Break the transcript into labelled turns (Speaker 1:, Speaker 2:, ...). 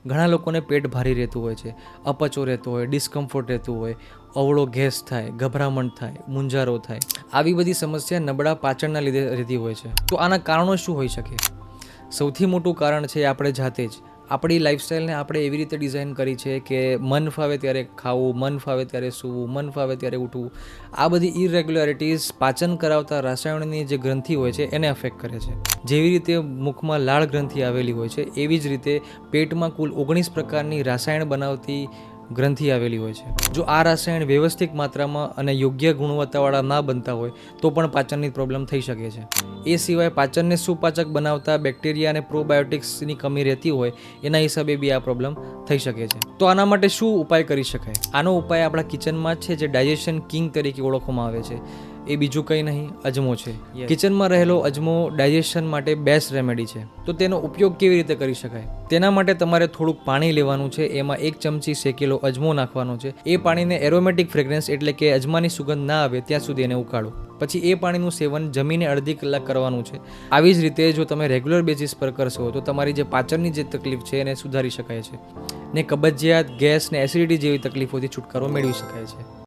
Speaker 1: ઘણા લોકોને પેટ ભારી રહેતું હોય છે, અપચો રહેતો હોય, ડિસ્કમ્ફર્ટ રહેતું હોય, અવળો ગેસ થાય, ગભરામણ થાય, મૂંઝારો થાય, આવી બધી સમસ્યા નબળા પાચનના લીધે રહેતી હોય છે. તો આના કારણો શું હોઈ શકે? સૌથી મોટું કારણ છે આપણે જાતે જ. આપણી લાઈફસ્ટાઈલને આપણે એવી રીતે ડિઝાઇન કરી છે કે મન ફાવે ત્યારે ખાવું, મન ફાવે ત્યારે સૂવું, મન ફાવે ત્યારે ઉઠવું. આ બધી ઇરેગ્યુલારિટીઝ પાચન કરાવતા રસાયણોની જે ગ્રંથિ હોય છે એને અફેક્ટ કરે છે. જેવી રીતે મુખમાં લાળ ગ્રંથિ આવેલી હોય છે, એવી જ રીતે પેટમાં કુલ 19 પ્રકારની રસાયણ બનાવતી ગ્રંથિ આવેલી હોય છે. જો આ રસાયણ વ્યવસ્થિત માત્રામાં અને યોગ્ય ગુણવત્તાવાળા ના બનતા હોય તો પણ પાચનની પ્રોબ્લેમ થઈ શકે છે. એ સિવાય પાચનને સુપાચક બનાવતા બેક્ટેરિયા અને પ્રોબાયોટિક્સની કમી રહેતી હોય એના હિસાબે બી આ પ્રોબ્લેમ થઈ શકે છે. તો આના માટે શું ઉપાય કરી શકાય? આનો ઉપાય આપણા કિચનમાં જ છે, જે ડાયજેશન કિંગ તરીકે ઓળખવામાં આવે છે. એ બીજું કંઈ નહીં, અજમો છે. કિચનમાં રહેલો અજમો ડાયજેશન માટે બેસ્ટ રેમેડી છે. તો તેનો ઉપયોગ કેવી રીતે કરી શકાય? તેના માટે તમારે થોડુંક પાણી લેવાનું છે, એમાં 1 ચમચી શેકેલો અજમો નાખવાનો છે. એ પાણીને એરોમેટિક ફ્રેગ્રન્સ એટલે કે અજમાની સુગંધ ના આવે ત્યાં સુધી એને ઉકાળો. પછી એ પાણીનું સેવન જમીને અડધી કલાક કરવાનું છે. આવી જ રીતે જો તમે રેગ્યુલર બેઝિસ પર કરશો તો તમારી જે પાચનની જે તકલીફ છે એને સુધારી શકાય છે ને કબજિયાત, ગેસ ને એસિડિટી જેવી તકલીફોથી છુટકારો મેળવી શકાય છે.